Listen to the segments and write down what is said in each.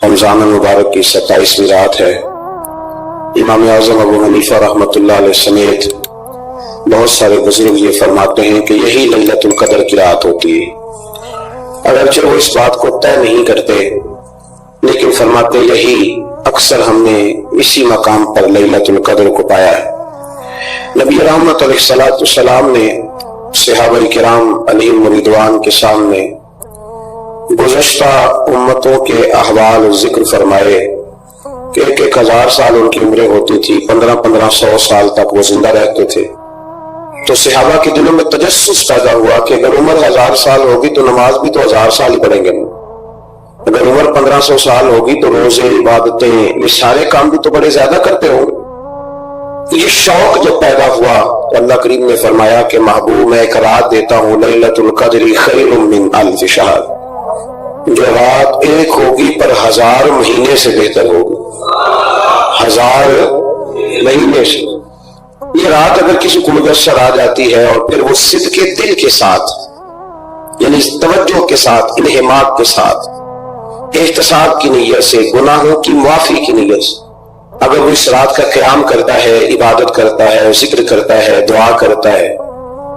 رمضان المبارک کی 27ویں رات ہے۔ امام اعظم ابو حنیفہ رحمۃ اللہ علیہ سمیت بہت سارے بزرگ یہ فرماتے ہیں کہ یہی لیلۃ القدر کی رات ہوتی ہے۔ اگرچہ وہ اس بات کو طے نہیں کرتے، لیکن فرماتے یہی اکثر ہم نے اسی مقام پر لیلۃ القدر کو پایا ہے۔ نبی رحمت علیہ الصلوۃ والسلام نے صحابہ کرام علیہم رضوان کے سامنے گزشتہ امتوں کے احوال ذکر فرمائے کہ 1000 سال ان کی عمریں ہوتی تھی، 1500 سال تک وہ زندہ رہتے تھے۔ تو صحابہ کے دلوں میں تجسس پیدا ہوا کہ اگر عمر 1000 سال ہوگی تو نماز بھی تو 1000 سال ہی پڑھیں گے، اگر عمر 1500 سال ہوگی تو روزے، عبادتیں، یہ سارے کام بھی تو بڑے زیادہ کرتے ہوں گے۔ یہ شوق جب پیدا ہوا تو اللہ کریم نے فرمایا کہ محبوب میں ایک رات دیتا ہوں، لیلۃ القدر خیر من الف شہر، جو رات ایک ہوگی پر 1000 مہینے سے بہتر ہوگی، 1000 مہینے سے۔ یہ رات اگر کسی کو میسر آ جاتی ہے اور پھر وہ صدق دل کے ساتھ، یعنی توجہ کے ساتھ، انہماک کے ساتھ، احتساب کی نیت سے، گناہوں کی معافی کی نیت سے اگر وہ اس رات کا قیام کرتا ہے، عبادت کرتا ہے، ذکر کرتا ہے، دعا کرتا ہے،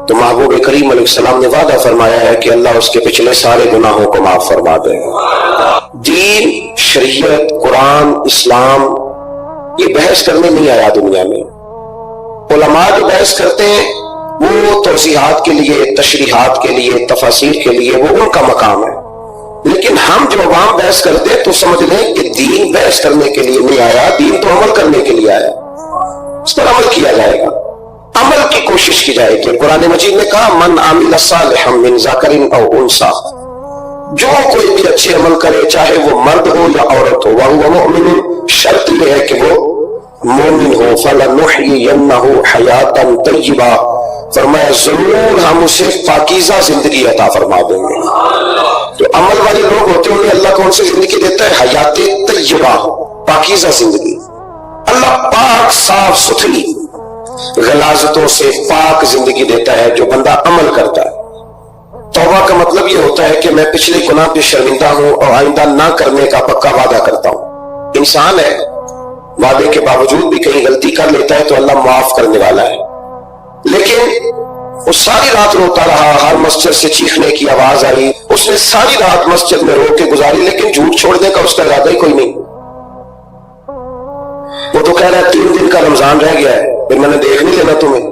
تو محبوب کریم علیہ السلام نے وعدہ فرمایا ہے کہ اللہ اس کے پچھلے سارے گناہوں کو معاف فرما دے گا۔ دین، شریعت، قرآن، اسلام یہ بحث کرنے نہیں آیا دنیا میں۔ علماء جو بحث کرتے ہیں وہ توضیحات کے لیے، تشریحات کے لیے، تفاسیر کے لیے، وہ ان کا مقام ہے، لیکن ہم جو عوام بحث کرتے ہیں تو سمجھ لیں کہ دین بحث کرنے کے لیے نہیں آیا، دین تو عمل کرنے کے لیے آیا، اس پر عمل کیا جائے گا، عمل کی کوشش کی جائے گی۔ قرآن مجید نے کہا من عمل صالحا من ذکر او انثی، جو کوئی بھی اچھے عمل کرے چاہے وہ مرد ہو یا عورت ہو، وہو مؤمن، شرط یہ ہے کہ وہ مومن ہو، فلنحیینہ حیاتا طیبہ، فرمایا ضرور ہم اسے پاکیزہ زندگی عطا فرما دیں گے۔ جو عمل والے لوگ ہوتے ہیں انہیں اللہ کون سی زندگی دیتا ہے؟ حیات طیبہ، پاکیزہ زندگی۔ اللہ پاک، صاف ستھری، غلاظتوں سے پاک زندگی دیتا ہے جو بندہ عمل کرتا ہے۔ توبہ کا مطلب یہ ہوتا ہے کہ میں پچھلے گناہ پہ شرمندہ ہوں اور آئندہ نہ کرنے کا پکا وعدہ کرتا ہوں۔ انسان ہے، وعدے کے باوجود بھی کہیں غلطی کر لیتا ہے تو اللہ معاف کرنے والا ہے، لیکن وہ ساری رات روتا رہا، ہر مسجد سے چیخنے کی آواز آئی، اس نے ساری رات مسجد میں رو کے گزاری، لیکن جھوٹ چھوڑنے کا اس کا ارادہ ہی کوئی نہیں۔ وہ تو کہہ رہا ہے 3 دن کا رمضان رہ گیا ہے، پھر میں نے دیکھ نہیں لینا تمہیں،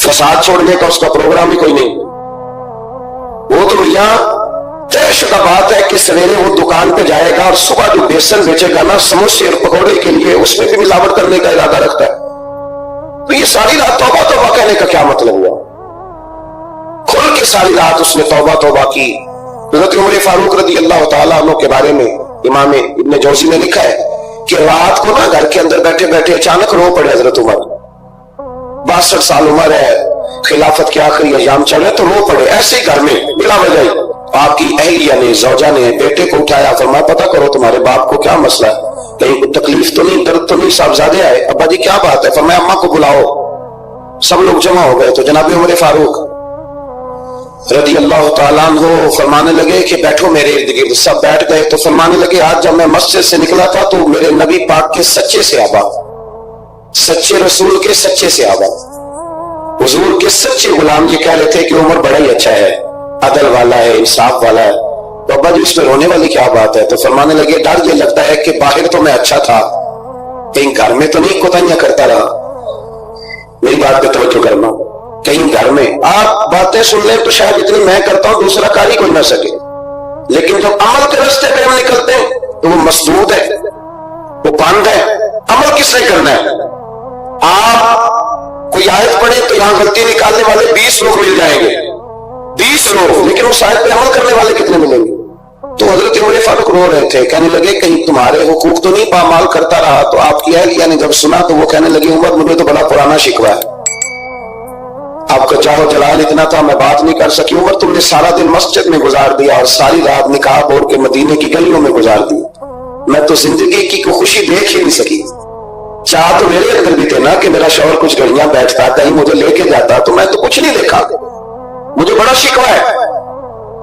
فساد چھوڑنے کا اس کا پروگرام ہی کوئی نہیں۔ وہ تو یہاں طے شدہ بات ہے کہ سویرے وہ دکان پہ جائے گا اور صبح جو بیسن بیچے گا نا سموسے اور پکوڑے کے لیے، اس میں بھی ملاوٹ کرنے کا ارادہ رکھتا ہے۔ تو یہ ساری رات توبہ توبہ کہنے کا کیا مطلب ہوا؟ کھل کے ساری رات اس نے توبہ توبہ کی۔ حضرت عمر فاروق رضی اللہ تعالیٰ عنہ کے بارے میں امام ابن جوزی نے لکھا ہے کہ رات کو نا گھر کے اندر بیٹھے بیٹھے اچانک رو پڑے حضرت عمر، 62 سال عمر ہے، خلافت کے آخری ایام چل رہے تو رو پڑے ایسے ہی گھر میں بلا وجہ ہی۔ آپ کی اہلیہ نے، زوجہ نے بیٹے کو اٹھایا، فرمایا پتہ کرو تمہارے باپ کو کیا مسئلہ ہے، کہیں کوئی تکلیف تو نہیں، درد تو نہیں، صاحبزادے آئے، ابا جی کیا بات ہے؟ فرمایا اماں کو بلاؤ۔ سب لوگ جمع ہو گئے تو جناب عمر فاروق رضی اللہ تعالیٰ عنہ فرمانے لگے کہ بیٹھو میرے ارد گرد۔ سب بیٹھ گئے تو فرمانے لگے آج جب میں مسجد سے نکلا تھا تو میرے نبی پاک کے سچے صحابہ، سچے رسول کے سچے صحابہ، حضور کے سچے غلام یہ کہہ رہے تھے کہ عمر بڑا ہی اچھا ہے، عدل والا ہے، انصاف والا ہے۔ تو ابا جی اس میں رونے والی کیا بات ہے؟ تو فرمانے لگے ڈر یہ لگتا ہے کہ باہر تو میں اچھا تھا، کہیں گھر میں تو نہیں کوتاہیاں کرتا رہا۔ میری بات پہ توجہ کرنا، کہیں گھر میں آپ باتیں سن لیں تو شاید اتنی میں کرتا ہوں دوسرا کاری کوئی نہ سکے، لیکن جب عمل کے راستے پہ ہم نکلتے ہیں تو وہ مسدود ہے، وہ بند ہے۔ عمل کس نے کرنا ہے؟ آپ کوئی آیت پڑھیں تو یہاں غلطی نکالنے والے 20 لوگ مل جائیں گے، 20 لوگ، لیکن اس آیت پہ عمل کرنے والے کتنے ملیں گے؟ تو حضرت عمر فاروق رو رہے تھے، کہنے لگے کہیں تمہارے حقوق تو نہیں پامال کرتا رہا؟ تو آپ کی اہلیہ نے جب سنا تو وہ کہنے لگی عمر مجھے تو بڑا پرانا شکوہ ہے، آپ کا چاہو جلال اتنا تھا میں بات نہیں کر سکی۔ عمر تم نے سارا دن مسجد میں گزار دیا اور ساری رات نقاب اوڑھ کے مدینے کی گلیوں میں گزار دی، میں تو زندگی کی کوئی خوشی دیکھ ہی نہیں سکی۔ چاہ تو میرے اندر بھی تھے نا کہ میرا شوہر کچھ گھڑیاں بیٹھتا، کہیں مجھے لے کے جاتا، تو میں تو کچھ نہیں دیکھا، مجھے بڑا شکوہ ہے۔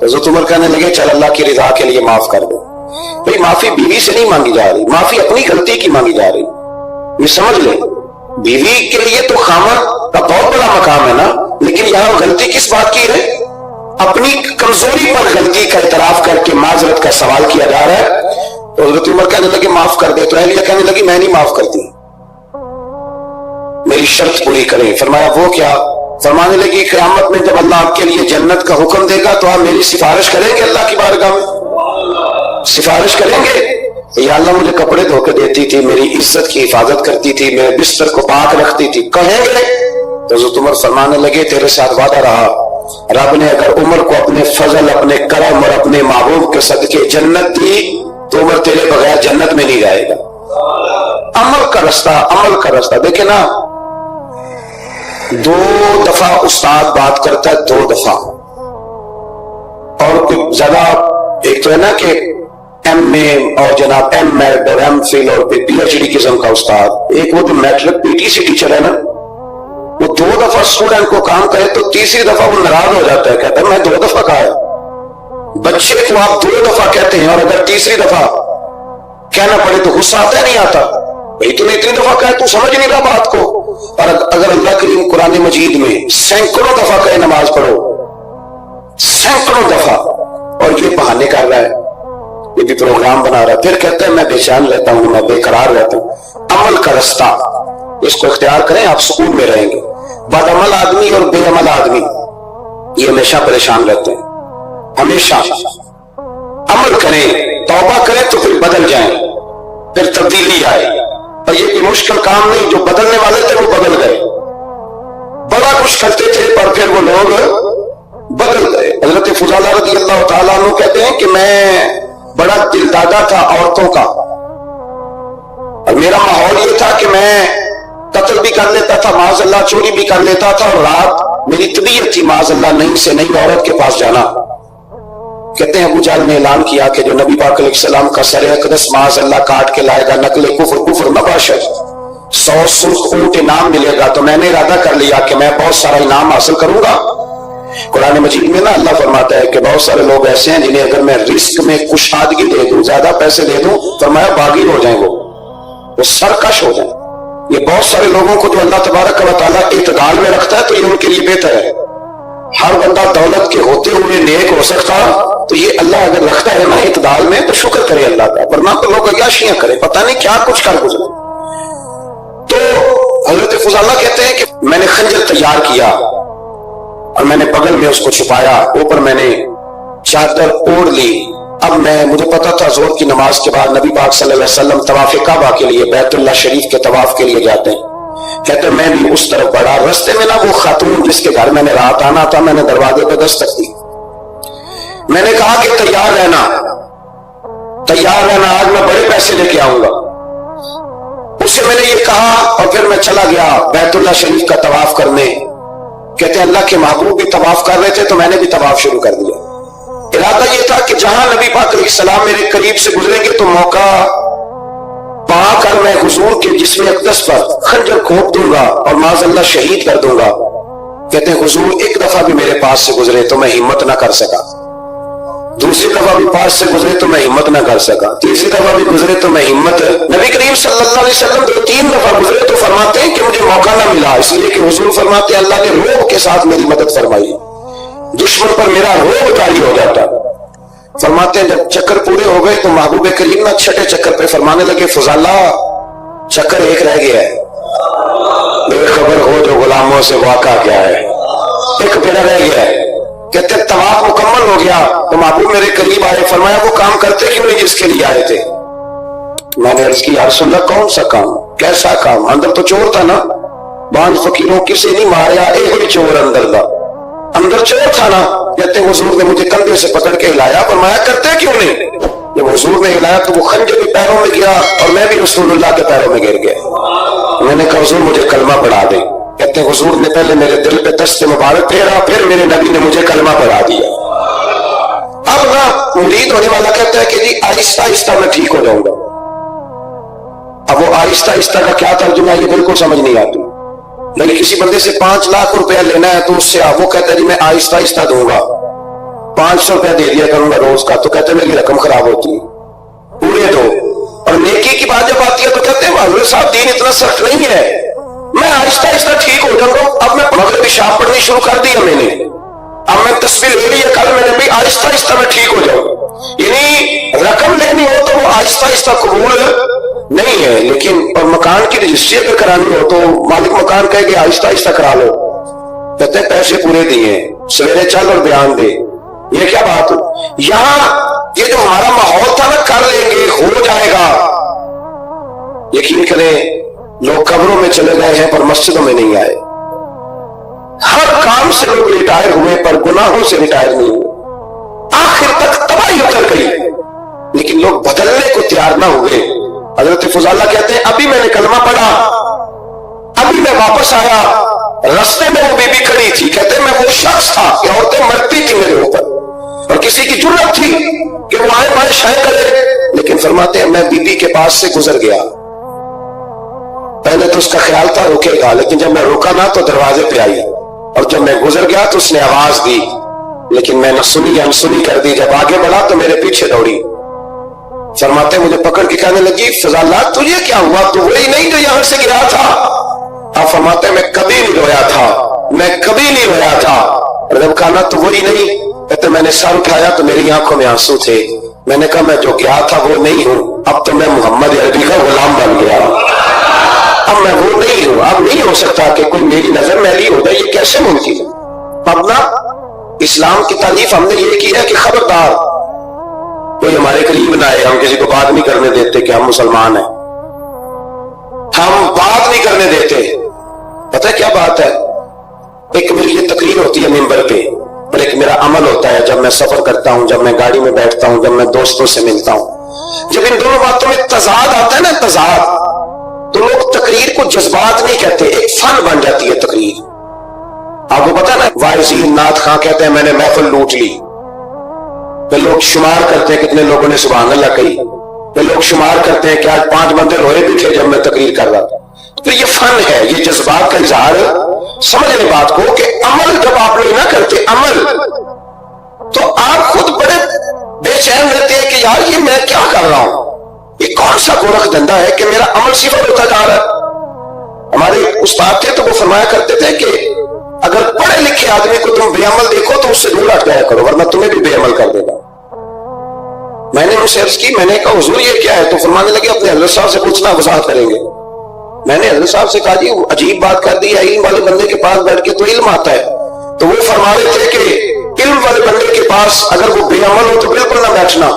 حضرت عمر کہنے لگے چل اللہ کی رضا کے لیے معاف کر دو۔ بھئی معافی بیوی سے نہیں مانگی جا رہی، معافی اپنی غلطی کی مانگی جا رہی. یہ سمجھ لیں، بیوی کے لیے تو خامد کا بہت بڑا مقام ہے نا، لیکن یہاں غلطی کس بات کی ہے؟ اپنی کمزوری پر غلطی کا اعتراف کر کے معذرت کا سوال کیا جا رہا ہے. تو حضرت عمر کہنے لگے معاف کر دے، تو اہلیہ کہنے لگی میں نہیں معاف کرتی، میری شرط پوری کریں. فرمایا وہ کیا؟ فرمانے لگی قیامت میں جب اللہ آپ کے لیے جنت کا حکم دے گا تو آپ میری سفارش کریں گے اللہ کی بارگاہ میں؟ سفارش کریں گے یا اللہ مجھے کپڑے دھو کے دیتی تھی، میری عزت کی حفاظت کرتی تھی، میرے بستر کو پاک رکھتی تھی، کہیں گے؟ تو حضرت عمر فرمانے لگے تیرے ساتھ وعدہ رہا، رب نے اگر عمر کو اپنے فضل، اپنے کرم اور اپنے محبوب کے صدقے جنت دی تو عمر تیرے بغیر جنت میں نہیں جائے گا. عمل کا رستہ، عمل کا رستہ. دیکھیں نا، 2 دفعہ استاد بات کرتا ہے، 2 دفعہ، اور کوئی زیادہ ایک تو ہے نا کہ ایم اے اور جناب ایم ایڈ اور ایم فل اور پی ایچ ڈی قسم کا استاد، ایک وہ جو matric P T C teacher ہے نا، وہ 2 دفعہ اسٹوڈنٹ کو کام کرے تو تیسری دفعہ وہ ناراض ہو جاتا ہے، کہتا ہے میں 2 دفعہ کہا ہے. بچے کو آپ 2 دفعہ کہتے ہیں اور اگر تیسری دفعہ کہنا پڑے تو غصہ آتا ہے نہیں آتا؟ بھئی تو نے اتنی دفعہ کہا تو سمجھ نہیں رہا بات کو. اور اگر اللہ کریم قرآن مجید میں سینکڑوں دفعہ کہے نماز پڑھو، سینکڑوں دفعہ، اور یہ بہانے کر رہا ہے، یہ بھی پروگرام بنا رہا ہے، پھر کہتا ہے میں بے چین رہتا ہوں، میں بے قرار رہتا ہوں. عمل کا رستہ اس کو اختیار کریں، آپ سکون میں رہیں گے. بد عمل آدمی اور بے عمل آدمی یہ ہمیشہ پریشان رہتے ہیں. ہمیشہ عمل کریں، توبہ کریں تو پھر بدل جائیں، پھر تبدیلی آئے. اور یہ کوئی مشکل کام نہیں، جو بدلنے والے تھے وہ بدل گئے، بڑا کچھ کرتے تھے پر پھر وہ لوگ بدل گئے. حضرت فضالہ رضی اللہ تعالیٰ عنہ کہتے ہیں کہ میں بڑا دل دادا تھا عورتوں کا، اور میرا ماحول یہ تھا کہ میں قتل بھی کر لیتا تھا، معاذ اللہ چوری بھی کر لیتا تھا، اور رات میری طبیعت تھی معاذ اللہ نئی سے نئی عورت کے پاس جانا. کہتے ہیں ابو جہل نے اعلان کیا کہ جو نبی پاک علیہ السلام کا سر اقدس معاذ اللہ کاٹ کے لائے گا، نقل کفر کفر مباشر، 100 سرخ اونٹ انعام ملے گا. تو میں نے ارادہ کر لیا کہ میں بہت سارا انعام حاصل کروں گا. قرآن مجید میں نا اللہ فرماتا ہے کہ بہت سارے لوگ ایسے ہیں جنہیں اگر میں رزق میں کشادگی دے دوں، زیادہ پیسے دے دوں، فرمایا باغی ہو جائیں، وہ سرکش ہو جائیں. یہ بہت سارے لوگوں کو جو اللہ تبارک و تعالیٰ اعتدال میں رکھتا ہے تو یہ ان کے لیے بہتر ہے. ہر بندہ دولت کے ہوتے ہوئے نیک ہو سکتا، تو یہ اللہ اگر رکھتا ہے نا اعتدال میں تو شکر کرے اللہ کا، ورنہ تو لوگ عیاشیاں کرے، پتہ نہیں کیا کچھ کر گزرے. تو حضرت فضالہ کہتے ہیں کہ میں نے خنجر تیار کیا اور میں نے بغل میں اس کو چھپایا، اوپر میں نے چادر اوڑھ لی. اب مجھے پتا تھا زور کی نماز کے بعد نبی پاک صلی اللہ علیہ وسلم طواف کعبہ کے لیے بیت اللہ شریف کے طواف کے لیے جاتے ہیں. کہتے میں بھی اس طرف بڑھا، رستے میں نا وہ خاتون جس کے گھر میں نے رات آنا تھا، میں نے دروازے پہ دستک دی. میں نے کہا کہ تیار رہنا، تیار رہنا، آج میں بڑے پیسے لے کے آؤں گا. اس سے میں نے یہ کہا اور پھر میں چلا گیا بیت اللہ شریف کا طواف کرنے. کہتے ہیں اللہ کے محبوب بھی طواف کر رہے تھے تو میں نے بھی طواف شروع کر دیا. ارادہ یہ تھا کہ جہاں نبی پاک علیہ السلام میرے قریب سے گزریں گے تو موقع پا کر میں حضور کے جسم اقدس پر خنجر کھوپ دوں گا اور معاذ اللہ شہید کر دوں گا. کہتے ہیں حضور ایک دفعہ بھی میرے پاس سے گزرے تو میں ہمت نہ کر سکا، دوسری دفعہ بھی پاس سے گزرے تو میں ہمت نہ کر سکا، تیسری دفعہ بھی گزرے تو میں ہمت. نبی کریم صلی اللہ علیہ وسلم 2-3 دفعہ گزرے تو فرماتے ہیں کہ مجھے موقع نہ ملا، اس لیے کہ حضور فرماتے ہیں اللہ نے روح کے ساتھ میری مدد فرمائی، دشمن پر میرا روح طاری ہو جاتا. فرماتے ہیں جب چکر پورے ہو گئے تو محبوب کریم نہ 6ٹھے چکر پہ فرمانے لگے فضالہ چکر ایک رہ گیا ہے، بے خبر ہو جو غلاموں سے واقع کیا ہے، ایک پیڑا رہ گیا ہے. کہتے ہیں طواف مکمل ہو گیا تو محبوب میرے قریب آئے، فرمایا وہ کام کرتے کیوں نہیں جس کے لیے آئے تھے؟ میں نے عرض کی یا رسول اللہ کون سا کام، کیسا کام؟ اندر تو چور تھا نا، بانج فقیروں کسی نہیں ماریا، ایک بھی چور اندر تھا، اندر چور تھا نا. کہتے ہیں حضور نے مجھے کندھے سے پکڑ کے ہلایا، فرمایا کرتے کیوں نہیں؟ جب حضور نے ہلایا تو وہ خنجر بھی پیروں میں گیا اور میں بھی رسول اللہ کے پیروں میں گر گیا. میں نے کہا حضور مجھے کلمہ پڑھا دے. کہتے ہیں حضور نے پہلے میرے دل پہ دست مبارک پھیرا، پھر میرے نبی نے مجھے کلمہ پڑھا دیا. اب نا مرید ہونے والا کہتا ہے کہ جی آہستہ آہستہ میں ٹھیک ہو جاؤں گا. اب وہ آہستہ آہستہ کا کیا ترجمہ ہے یہ بالکل سمجھ نہیں آتی. لیکن کسی بندے سے 5 لاکھ روپیہ لینا ہے تو اس سے وہ کہتا ہے جی میں آہستہ آہستہ دوں گا، 500 روپیہ دے دیا کروں گا روز کا، تو کہتے ہیں میری رقم خراب ہوتی ہے. नेकी की बात जब आती है तो कहते हैं हजरत साहब दीन इतना सख्त नहीं है, मैं आहिस्ता आहिस्ता ठीक हो जाऊंगा। अब मैं मगरिब की शाम पढ़नी शुरू कर दी है मैंने, अब मैं तस्वीर ले ली है कल मैंने भी, आहिस्ता आहिस्ता मैं ठीक हो जाऊं। यानी रकम लेनी हो तो वो आहिस्ता आहिस्ता कबूल नहीं है, लेकिन और मकान की रजिस्ट्री अगर करानी हो तो मालिक मकान कहे कि आहिस्ता आहिस्ता करा लो, कहते हैं पैसे पूरे दिए, सवेरे चल और बयान दे। ये क्या बात हुई? यहाँ ये जो हमारा माहौल था ना, कर लेंगे हो जाएगा, यकीन करें लोग कब्रों में चले गए हैं पर मस्जिदों में नहीं आए। हर काम से लोग रिटायर हुए पर गुनाहों से रिटायर नहीं हुए, आखिर तक तबाही उतर गई, लेकिन लोग बदलने को तैयार ना हुए। हजरत फुजाला कहते हैं अभी मैंने कलमा पढ़ा, अभी मैं वापस आया, रास्ते में वो बीबी खड़ी थी, कहते मैं वो शख्स था कि औरतें मरती थी मेरे ऊपर और किसी की जुर्रत थी कि वो आए बाएं शाये करे, लेकिन फरमाते हैं मैं बीबी के पास से गुजर गया। पहले तो उसका ख्याल था रुकेगा, लेकिन जब मैं रुका ना तो दरवाजे पे आई, और जब मैं गुजर गया तो उसने आवाज दी, लेकिन मैंने सुनी अनसुनी कर दी। जब आगे बढ़ा तो मेरे पीछे दौड़ी। फरमाते मुझे पकड़ के कहने लगी फजाला तुझे क्या हुआ, तू वही नहीं जो यहां से गिरा था? आप फरमाते मैं कभी नहीं रोया था, मैं कभी नहीं रोया था। और जब कहा ना तो वही नहीं, कहते मैंने सर उठाया तो मेरी आंखों में आंसू थे। मैंने कहा मैं जो गया था वो नहीं हूं, अब तो मैं मोहम्मद अरबी का गुलाम बन गया, अब मैं वो नहीं हूं। अब नहीं हो सकता कि कोई मेरी नजर मैली हो जाए, ये कैसे मुमकिन है? अब ना इस्लाम की तारीफ हमने ये की है कि खबरदार कोई हमारे करीब ना आए, हम किसी को बात नहीं करने देते कि हम मुसलमान हैं, हम बात नहीं करने देते। पता है क्या बात है? एक मेरी ये तकरीर होती है मिंबर पे, और एक मेरा अमल होता है जब मैं सफर करता हूं, जब मैं गाड़ी में बैठता हूं, जब मैं दोस्तों से मिलता हूं। जब इन दोनों बातों में तजाद आता है ना, तजाद, तो लोग तकरीर को जज्बात नहीं कहते, एक फन बन जाती है तकरीर। आपको पता है ना, वाइज़ नाथ खां कहते हैं मैंने महफिल लूट ली, तो लोग शुमार करते हैं कितने लोगों ने सुभान अल्लाह कही, तो लोग शुमार करते हैं कि आज 5 बंदे रोए भी थे जब मैं तकरीर कर रहा था। तो ये फन है, ये जज्बात का इजहार। समझ लें बात को कि अमल जब आप लोग ना करते अमल, तो आप खुद बड़े बेचैन रहते हैं कि यार ये मैं क्या कर रहा हूं, ये कौन सा गोरख धंधा है कि मेरा अमल सिफर होता जा रहा है। हमारे उस्ताद थे तो वो फरमाया करते थे कि अगर पढ़े लिखे आदमी को तुम बेअमल देखो तो उससे दूर हट जाया करो, वरना तुम्हें भी बेअमल कर देगा। मैंने उनसे अर्ज की, मैंने कहा हुजूर ये क्या है? तो फरमाने लगे अपने हज़रत साहब से पूछना, वजाहत करेंगे। मैंने हज़रत साहब से कहा जी अजीब बात कर दी है, इल्म वाले बंदे के पास बैठ के तो इल्म आता है। तो वो फरमा रहे थे कि इल्म वाले बंदे के पास अगर वो बेअमल हो तो बिल्कुल ना बैठना।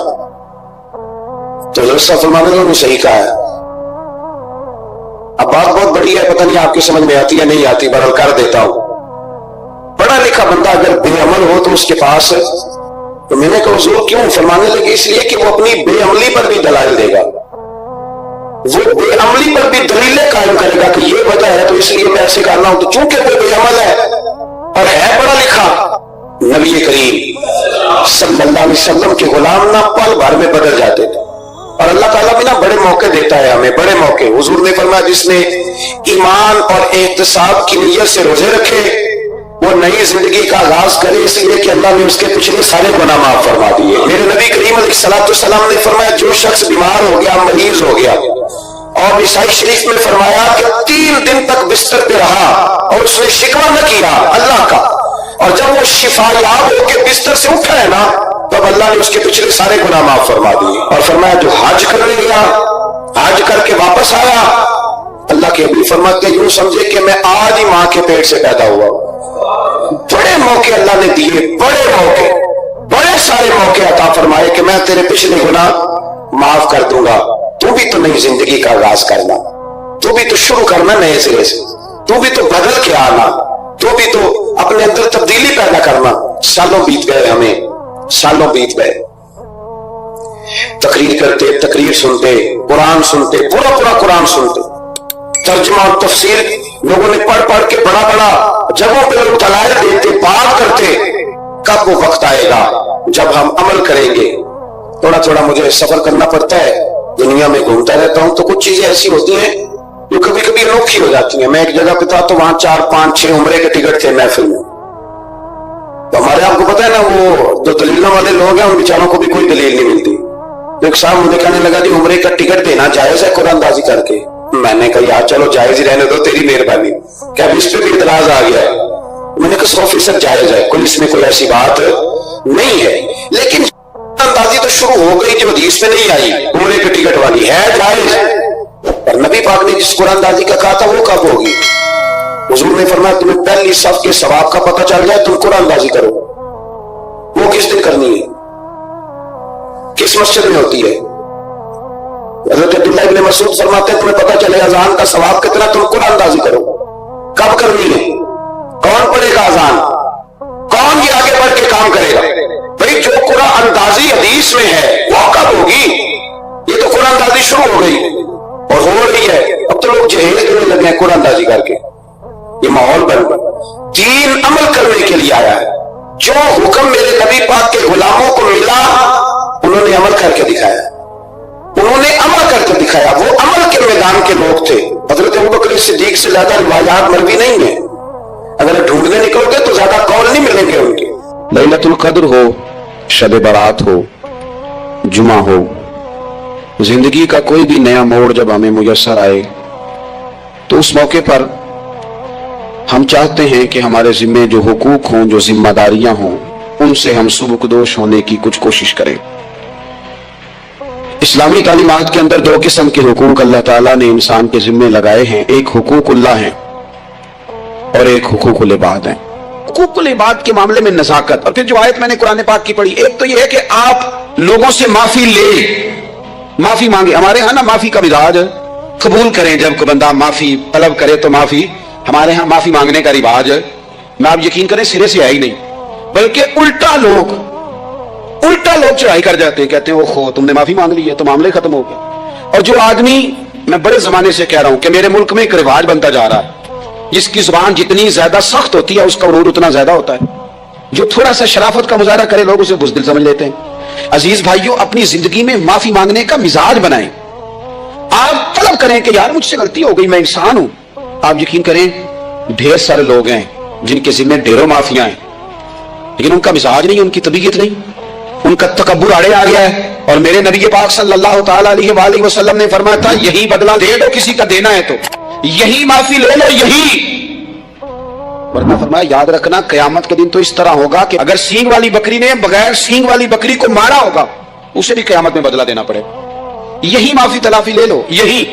तो हज़रत साहब फरमाने लगे सही कहा है। अब बात बहुत बड़ी है, पता नहीं आपकी समझ में आती है नहीं आती, बहरहाल कर देता हूं। पढ़ा लिखा बंदा अगर बेअमल हो तो उसके पास, तो मैंने कहा हुजूर क्यों? फरमाने लगे इसलिए कि वो अपनी बेअमली पर भी दलाइल देगा, वो बेअमली पर भी दलीलें कायम करेगा कि ये वजह है तो इसलिए मैं ऐसे कर रहा हूं। तो चूंकि वो बेअमल है और है पढ़ा लिखा, नबी करीम सल्लल्लाहु अलैहि वसल्लम के गुलाम ना पल भर में बदल जाते थे। और अल्लाह ताला भी ना बड़े मौके देता है हमें, बड़े मौके। हुजूर ने फरमाया जिसने ईमान और एहतिसाब की नीयत से रोजे रखे वो नई जिंदगी का आगाज करे, इसलिए कि अल्लाह ने उसके पिछले सारे गुनाह माफ फरमा दिए। मेरे नबी करीम अलैहिस्सलाम ने फरमाया जो शख्स बीमार हो गया, मरीज हो गया, और ईसाई शरीफ में फरमाया कि 3 दिन तक बिस्तर पे रहा और उसने शिकवा न किया अल्लाह का, और जब वो शिफायाब होकर बिस्तर से उठा है ना, तब अल्लाह ने उसके पिछले सारे गुनाह माफ फरमा दिए। और फरमाया जो हज करने गया, हज करके वापस आया, अल्लाह के नबी फरमाते यूं समझे कि मैं आज ही मां के पेट से पैदा हुआ। बड़े मौके अल्लाह ने दिए, बड़े मौके, बड़े सारे मौके अता फरमाए कि मैं तेरे पिछले गुनाह माफ कर दूंगा, तू भी तो नई जिंदगी का आगाज करना, तू भी तो शुरू करना नए सिरे से, तू भी तो बदल के आना, तू भी तो अपने अंदर तब्दीली पैदा करना। सालों बीत गए, हमें सालों बीत गए, तकरीर करते, तकरीर सुनते, कुरान सुनते, पूरा पूरा कुरान सुनते, तर्जुमा और तफसीर लोगों ने पढ़ पढ़ के बड़ा बड़ा जगहों पे लोग दलाइल देते, बात करते। कब वो वक्त आएगा जब हम अमल करेंगे? थोड़ा थोड़ा मुझे सफर करना पड़ता है, दुनिया में घूमता रहता हूं, तो कुछ चीजें ऐसी होती हैं जो कभी कभी अनोखी हो जाती हैं। मैं एक जगह पे था तो वहां 4, 5, 6 उम्रे के टिकट थे महफिल में। तो हमारे आपको पता है ना, वो जो दलीलों वाले लोग हैं उन बेचारों को भी कोई दलील नहीं मिलती। एक साहब मुझे कहने लगा कि उम्रे का टिकट देना जायज है कुरान अंदाजी करके। मैंने कहा यार चलो जायज ही रहने दो, तेरी मेहरबानी। क्या इस पे भी इतराज आ गया है? मैंने कहा 100% जायज है, कोई इसमें कोई ऐसी बात नहीं है, लेकिन अंदाजी तो शुरू हो गई जो हदीस में नहीं आई, उम्रे के टिकट वाली है जायज। पर नबी पाक ने जिस कुरान अंदाजी का कहा था वो कब होगी? हुजूर ने फरमाया तुम्हें पहली सफ के सवाब का पता चल जाए तुम कुरान अंदाजी करो। वो किस दिन करनी है, किस मस्जिद में होती है? हज़रत अब्दुल्लाह इब्न मसूद फरमाते हैं तुम्हें पता चले अजान का सवाब कितना, तुम कुरान अंदाजी करो। कब करनी है? कौन पढ़ेगा अजान? कौन ये आगे बढ़ के काम करेगा? भाई जो कुरान अंदाजी हदीस में है वो कब होगी? ये तो कुरान अंदाजी शुरू हो गई और हो रही है। अब तो लोग जहेल करने लगे हैं कुरान अंदाजी करके। ये माहौल बन दीन अमल करने के लिए आया है। जो हुक्म मेरे नबी पाक के गुलामों को मिला उन्होंने अमल करके दिखाया, उन्होंने अमल करके दिखाया। वो अमल के मैदान के लोग थे। हजरत अबू बकर सिद्दीक से ज्यादा रिवायात मरवी नहीं है। अगर ढूंढने निकलोगे तो ज्यादा कौल नहीं मिलेंगे उनके। लैलतुल कद्र हो, शब बारात हो, जुमा हो, जिंदगी का कोई भी नया मोड़ जब हमें मुयस्सर आए तो उस मौके पर हम चाहते हैं कि हमारे जिम्मे जो हुकूक हों, जो जिम्मेदारियां हों, उनसे हम सुबुकदोश होने की कुछ कोशिश करें। इस्लामी तालीमात के अंदर दो किस्म के हुकूक अल्लाह ताला ने इंसान के जिम्मे लगाए हैं। एक हुकूकुल्लाह है और एक हुकूकुल इबाद है। हुकूकुल इबाद के मामले में नज़ाकत, और फिर जो आयत मैंने कुरान पाक की पढ़ी, एक तो यह है कि आप लोगों से माफी ले, माफी मांगे। हमारे यहाँ ना माफी का मिजाज कबूल करें, जब कोई बंदा माफी तलब करे तो माफी, हमारे यहाँ माफी मांगने का रिवाज है मैं आप यकीन करें सिरे से है ही नहीं, बल्कि उल्टा लोग चढ़ाई कर जाते हैं, कहते हैं वो खो तुमने माफी मांग ली है तो मामले खत्म हो गए। और जो आदमी, मैं बड़े जमाने से कह रहा हूं कि मेरे मुल्क में एक रिवाज बनता जा रहा है, जिसकी जुबान जितनी ज्यादा सख्त होती है उसका उरूर उतना ज्यादा होता है। जो थोड़ा सा शराफत का मुजाहरा करे लोग उसे बुज़दिल समझ लेते हैं। अजीज भाइयों, अपनी जिंदगी में माफी मांगने का मिजाज बनाएं। आप तलब करें कि यार मुझसे गलती हो गई, मैं इंसान हूं। आप यकीन करें ढेर सारे लोग हैं जिनके जिम्मे ढेरों माफियां हैं, लेकिन उनका मिजाज नहीं, उनकी तबीयत नहीं, उनका तकब्बुर आड़े आ गया है। और मेरे नबी पाक सल्लल्लाहु तआला अलैहि वसल्लम ने फरमाया था यही बदला दे दो किसी का देना है तो, यही माफी ले लो, यही। वरना फरमाया याद रखना कयामत के दिन तो इस तरह होगा कि अगर सींग वाली बकरी ने बगैर सींग वाली बकरी को मारा होगा उसे भी कयामत में बदला देना पड़ेगा। यही माफी तलाफी ले लो, यही।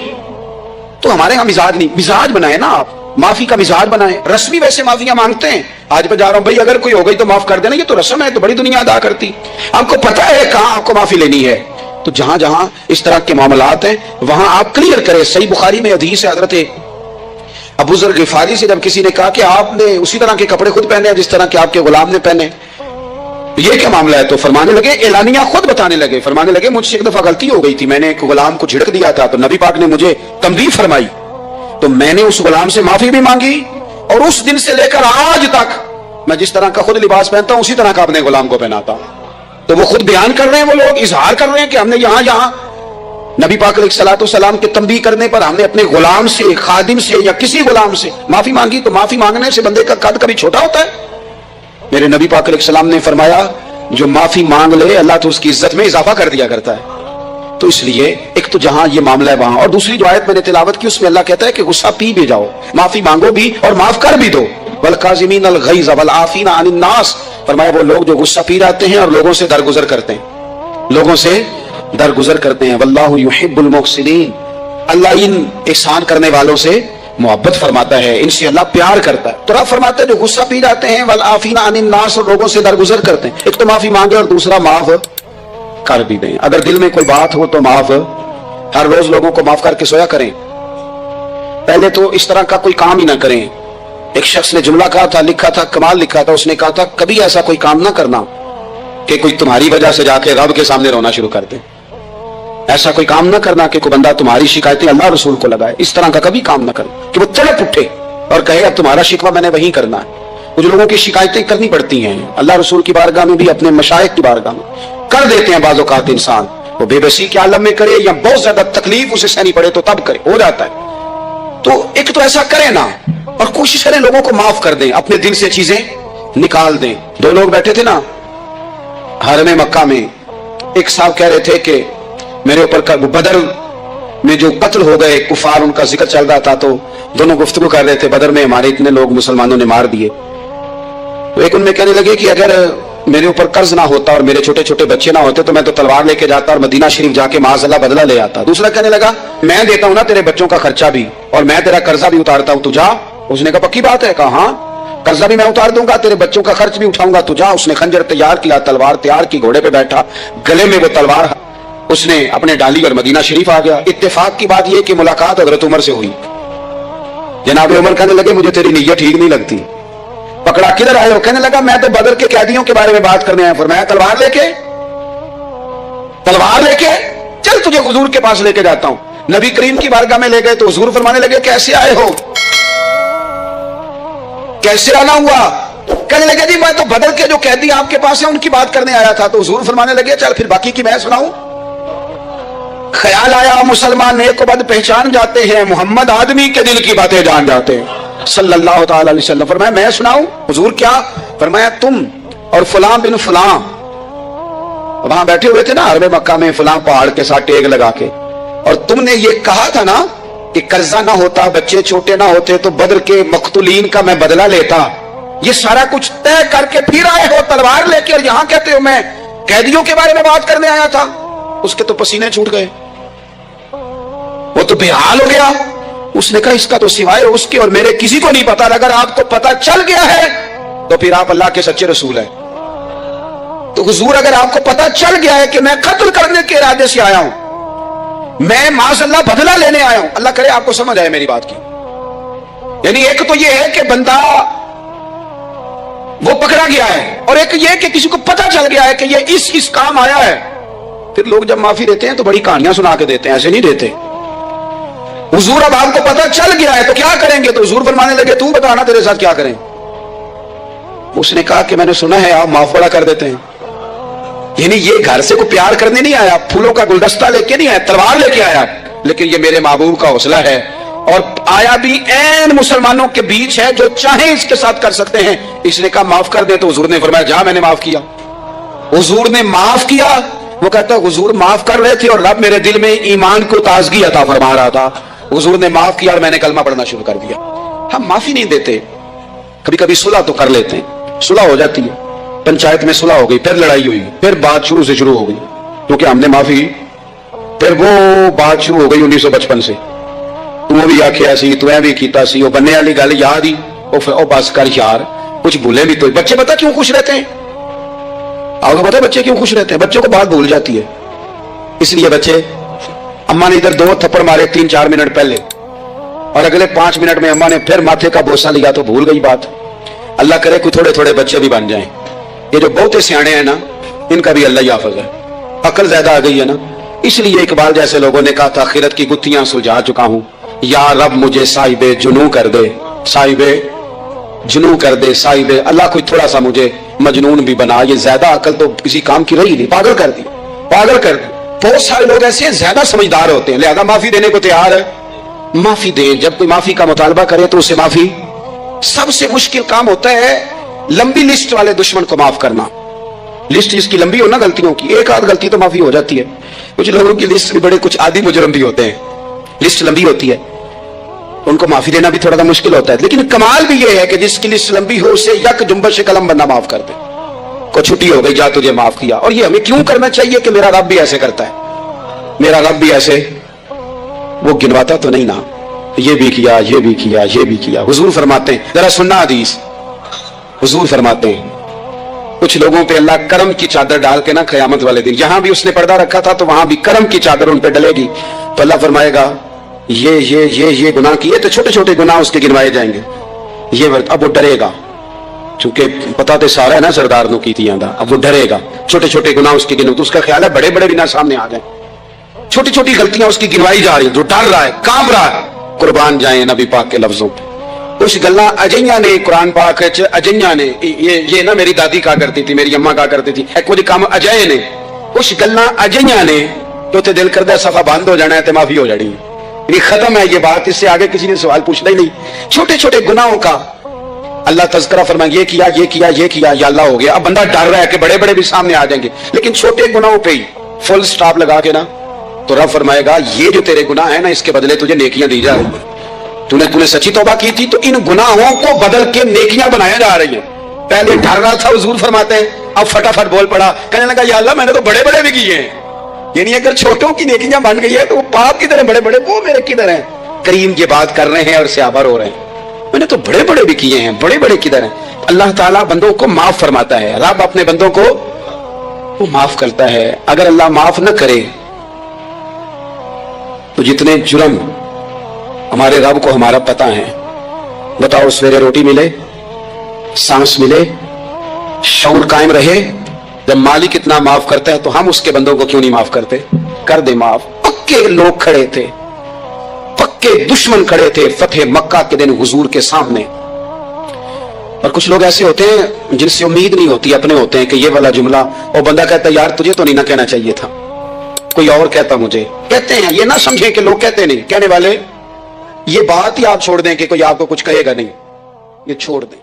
तो हमारे यहाँ मिजाज नहीं, मिजाज बनाए ना आप, माफी का मिजाज बनाए। रस्मी वैसे माफियां मांगते हैं, आज मैं जा रहा हूं भाई अगर कोई हो गई तो माफ कर देना, ये तो रस्म है, तो बड़ी दुनिया अदा करती। आपको पता है कहां आपको माफी लेनी है, तो जहां जहां इस तरह के मामलात हैं वहां आप क्लियर करें। सही बुखारी में हदीस है हजरत अबू ज़र गिफारी से, जब किसी ने कहा कि आपने उसी तरह के कपड़े खुद पहने जिस तरह के आपके गुलाम ने पहने, ये क्या मामला है? तो फरमाने लगे, एलानिया खुद बताने लगे, फरमाने लगे मुझसे एक दफा गलती हो गई थी, मैंने एक गुलाम को झिड़क दिया था, तो नबी पाक ने मुझे तंबीह फरमाई, तो मैंने उस गुलाम से माफी भी मांगी, और उस दिन से लेकर आज तक मैं जिस तरह का खुद लिबास पहनता हूं उसी तरह का अपने गुलाम को पहनाता हूं। तो वो खुद बयान कर रहे हैं, वो लोग इजहार कर रहे हैं कि हमने यहां नबी पाक अलैहिस्सलाम के तंबीह करने पर हमने अपने गुलाम से, खादिम से या किसी गुलाम से माफी मांगी। तो माफी मांगने से बंदे का कद कभी छोटा होता है? मेरे नबी पाक अलैहिस्सलाम ने फरमाया जो माफी मांग ले अल्लाह तो उसकी इज्जत में इजाफा कर दिया करता है। तो इसलिए एक तो जहां ये मामला है वहां, और दूसरी जो आयत मैंने तिलावत की उसमें अल्लाह कहता है कि गुस्सा पी भी जाओ, माफी मांगो भी और माफ कर भी दो। वल काज़िमीन अल गैज़ वल आफीना अनिन नास, फरमाया वो लोग जो गुस्सा पी जाते हैं और लोगों से दरगुजर करते हैं, लोगों से दरगुजर करते हैं। वल्लाहु युहिब्बुल मुहसिनीन, अल्लाह इन एहसान करने वालों से मोहब्बत फरमाता है, इनसे अल्लाह प्यार करता है। तो रब फरमाते हैं जो गुस्सा पी जाते हैं वल आफीना अनिन नास, और लोगों से दरगुजर करते हैं, एक तो माफी मांगे और दूसरा माफ कर भी दें। अगर दिल में कोई बात हो तो माफ, हर रोज लोगों को माफ करके सोया करें। पहले तो इस तरह का कोई काम ही ना करें। एक शख्स ने जुमला कहा था, लिखा था, कमाल लिखा था, उसने कहा था कभी ऐसा कोई काम ना करना कि कोई तुम्हारी वजह से जाके रब के सामने रोना शुरू कर दे। ऐसा कोई काम ना करना कि कोई बंदा तुम्हारी शिकायतें अल्लाह रसूल को लगाए, इस तरह का कभी काम ना करें कि वो तड़प उठे और कहे अब तुम्हारा शिकवा मैंने वही करना है। कुछ लोगों की शिकायतें करनी पड़ती हैं अल्लाह रसूल की बारगाह में भी, अपने मशाइख की बारगाह में कर देते हैं। बाज़ औक़ात इंसान वो बेबसी के आलम में करे या बहुत ज्यादा तकलीफ उसे सहनी पड़े तो तब करे, हो जाता है। तो एक तो ऐसा करें ना, और कोशिश करें लोगों को माफ कर दें, अपने दिल से चीजें निकाल दें। दो लोग बैठे थे ना हरम मक्का में, एक साहब कह रहे थे कि मेरे ऊपर बदर में जो कत्ल हो गए कुफार, उनका जिक्र चल रहा था, तो दोनों गुफ्तगू कर रहे थे, बदर में हमारे इतने लोग मुसलमानों ने मार दिए। तो एक उनमें कहने लगे कि अगर मेरे ऊपर कर्ज ना होता और मेरे छोटे छोटे बच्चे ना होते तो मैं तो तलवार लेके जाता और मदीना शरीफ जाके माज़अल्लाह बदला ले आता। दूसरा कहने लगा मैं देता हूं ना तेरे बच्चों का खर्चा भी, और मैं तेरा कर्जा भी उतारता हूं, तू जा। उसने कहा पक्की बात है? कहा हाँ, कर्जा भी मैं उतार दूंगा, तेरे बच्चों का खर्च भी उठाऊंगा, तू जा। उसने खंजर तैयार किया, तलवार तैयार की, घोड़े पे बैठा, गले में वो तलवार उसने अपने डाली और मदीना शरीफ आ गया। इत्तेफाक की बात यह कि मुलाकात हजरत उमर से हुई। जनाब उमर कहने लगे मुझे तेरी नीयत ठीक नहीं लगती। पकड़ा, किधर आए हो? कहने लगा मैं तो बदर के कैदियों के बारे में बात करने आया। फरमाया तलवार लेके? तलवार लेके चल, तुझे हुजूर के पास लेके जाता हूं। नबी करीम की बारगाह में ले गए तो हुजूर फरमाने लगे कैसे आए हो, कैसे आना हुआ? कहने लगे जी मैं तो बदर के जो कैदी आपके पास है उनकी बात करने आया था। तो हुजूर फरमाने लगे चल फिर बाकी की मैं सुनाऊं। ख्याल आया मुसलमान नेक बद पहचान जाते हैं, मोहम्मद आदमी के दिल की बातें जान जाते हैं सल्लल्लाहु अलैहि वसल्लम। फरमाया मैं सुनाऊं? हुजूर क्या? फरमाया तुम और फलां बिन फलां वहां बैठे हुए थे ना हरम मक्का में, फलां पहाड़ के साथ टेक लगा के, और तुमने ये कहा था ना कि कर्जा ना होता, बच्चे छोटे ना होते तो बदर के मकतूलीन का मैं बदला लेता। ये सारा कुछ तय करके फिर आए हो तलवार लेके, और यहां कहते हो मैं कैदियों के बारे में बात करने आया था। उसके तो पसीने छूट गए, वो तो बेहाल हो गया। उसने कहा इसका तो सिवाय उसके और मेरे किसी को नहीं पता। अगर आपको पता चल गया है तो फिर आप अल्लाह के सच्चे रसूल हैं। तो हुजूर अगर आपको पता चल गया है कि मैं कत्ल करने के इरादे से आया हूं, मैं माज़अल्लाह बदला लेने आया हूं, अल्लाह करे आपको समझ आए मेरी बात की। यानी एक तो यह है कि बंदा वो पकड़ा गया है, और एक यह कि किसी को पता चल गया है कि ये इस काम आया है। फिर लोग जब माफी देते हैं तो बड़ी कहानियां सुना के देते हैं, ऐसे नहीं देते। हुजूर अब आपको पता चल गया है तो क्या करेंगे? तो हुजूर फरमाने लगे तू बताना तेरे साथ क्या करें। उसने कहा कि मैंने सुना है आप माफ बड़ा कर देते हैं। यानी ये घर से को प्यार करने नहीं आया, फूलों का गुलदस्ता लेके नहीं आया, तलवार लेके आया, लेकिन ये मेरे महबूब का हौसला है, और आया भी ऐन मुसलमानों के बीच है जो चाहे इसके साथ कर सकते हैं। इसने कहा माफ कर दे, तो हुजूर ने फरमाया जा मैंने माफ किया। हुजूर ने माफ किया। वो कहता हुजूर माफ कर रहे थे और रब मेरे दिल में ईमान को ताजगी अता फरमा रहा था। हुजूर ने माफ किया और मैंने कलमा पढ़ना शुरू कर दिया। हम माफी नहीं देते, कभी कभी सुलह तो कर लेते हैं, सुलह हो जाती है, पंचायत में सुलह हो गई, फिर लड़ाई हुई, फिर बात शुरू से शुरू हो गई क्योंकि हमने माफी, फिर वो बात शुरू हो गई 1955 से। तू भी आखिया सी, तू भी कीता सी, वो बनने वाली गल याद ही, ओ बस कर यार, कुछ भूले भी तो। बच्चे पता क्यों खुश रहते हैं? आपको पता है बच्चे क्यों खुश रहते हैं? बच्चों को बात भूल जाती है, इसलिए बच्चे, अम्मा ने इधर 2 थप्पड़ मारे 3-4 मिनट पहले, और अगले 5 मिनट में अम्मा ने फिर माथे का बोसा लिया तो भूल गई बात। अल्लाह करे कोई थोड़े थोड़े बच्चे भी बन जाएं। ये जो बहुते सियाने हैं ना, इनका भी अल्लाह ही हाफिज है, अकल ज्यादा आ गई है ना। इसलिए इकबाल जैसे लोगों ने कहा था आखिरत की गुत्थियां सुलझा चुका हूं, या रब मुझे साहिबे जुनू कर दे, साहिबे जुनू कर दे, साहिबे अल्लाह कोई थोड़ा सा मुझे मजनून भी बना। ये ज्यादा अकल तो किसी काम की रही नहीं, पागल कर दी, पागल कर दी। बहुत सारे लोग ऐसे हैं ज्यादा समझदार होते हैं, लिहाजा माफी देने को तैयार है, माफी दे। जब कोई माफी का मुतालबा करे तो उसे माफी, सबसे मुश्किल काम होता है लंबी लिस्ट वाले दुश्मन को माफ करना। लिस्ट जिसकी लंबी हो ना गलतियों की, एक आध गलती तो माफी हो जाती है। कुछ लोगों की लिस्ट भी बड़े, कुछ आदि मुजरम भी होते हैं, लिस्ट लंबी होती है, उनको माफी देना भी थोड़ा सा मुश्किल होता है। लेकिन कमाल भी यह है कि जिसकी लिस्ट लंबी हो उसे यक जुम्बश कलम बंदा माफ कर दे, को छुट्टी हो गई, जा तुझे माफ किया। और ये हमें क्यों करना चाहिए कि मेरा रब भी ऐसे करता है, मेरा रब भी ऐसे, वो गिनवाता तो नहीं ना, ये भी किया, ये भी किया, ये भी किया। हुजूर फरमाते हैं, जरा सुनना हदीस, हुजूर फरमाते हैं कुछ लोगों पे अल्लाह करम की चादर डाल के ना क़यामत वाले दिन, यहां भी उसने पर्दा रखा था तो वहां भी करम की चादर उन पे डलेगी, तो अल्लाह फरमाएगा ये गुनाह किए, तो छोटे छोटे गुनाह उसके गिनवाए जाएंगे। ये अब वो डरेगा, चूंकि पता तो सारा है ना सरदार नो की थी, अब वो डरेगा, छोटे छोटे गुनाह उसके गिनो, तो उसका ख्याल है बड़े बड़े भी ना सामने आ जाए, छोटी छोटी गलतियां उसकी गिनवाई जा रही, जो डर रहा है, कांप रहा है। कुर्बान जाए नबी पाक के लफ्जों पे। कुछ गल्ला अजइया ने कुरान पाक अजइया ने, ये ना मेरी दादी कहा करती थी, मेरी अम्मा कहा करती थी, कुछ काम अजय ने, कुछ गल्ला अजइया ने, तो ते दिल करदा सफा बंद हो जाना है, ते माफी हो जानी है, ये खत्म है ये बात, इससे आगे किसी ने सवाल पूछना ही नहीं। छोटे छोटे गुनाहों का अल्लाह तज़किरा फरमाए, ये किया, ये किया, ये किया, या अल्लाह हो गया। अब बंदा डर रहा है कि बड़े बड़े भी सामने आ जाएंगे, लेकिन छोटे गुनाहों पे ही फुल स्टॉप लगा के ना तो रब फरमाएगा ये जो तेरे गुनाह है ना, इसके बदले तुझे नेकियां दी जा रही है। तूने सच्ची तौबा की थी तो इन गुनाहों को बदल के नेकियां बनाया जा रही है। पहले डर रहा था, हुजूर फरमाते हैं, अब फटाफट बोल पड़ा, कहने लगा या अल्लाह मैंने तो बड़े बड़े भी किए हैं। यानी अगर छोटों की नेकियां बन गई है तो वो पाप किधर है, बड़े बड़े वो मेरे किधर हैं। करीम ये बात कर रहे हैं और सहाबा रो रहे हैं, मैंने तो बड़े बड़े भी किए हैं, बड़े बड़े किधर हैं। अल्लाह ताला बंदों को माफ फरमाता है, रब अपने बंदों को वो माफ करता है। अगर अल्लाह माफ न करे तो जितने जुर्म हमारे रब को हमारा पता है, बताओ सवेरे रोटी मिले, सांस मिले, शऊर कायम रहे, जब मालिक इतना माफ करता है तो हम उसके बंदों को क्यों नहीं माफ करते। कर दे माफ। पक्के लोग खड़े थे, पक्के दुश्मन खड़े थे फतेह मक्का के दिन हुजूर के सामने। और कुछ लोग ऐसे होते हैं जिनसे उम्मीद नहीं होती, अपने होते हैं कि ये वाला जुमला, और बंदा कहता है यार तुझे तो नहीं ना कहना चाहिए था, कोई और कहता मुझे। कहते हैं, ये ना समझे कि लोग कहते नहीं, कहने वाले ये बात ही आप छोड़ दें कि कोई आपको कुछ कहेगा नहीं, ये छोड़ दें।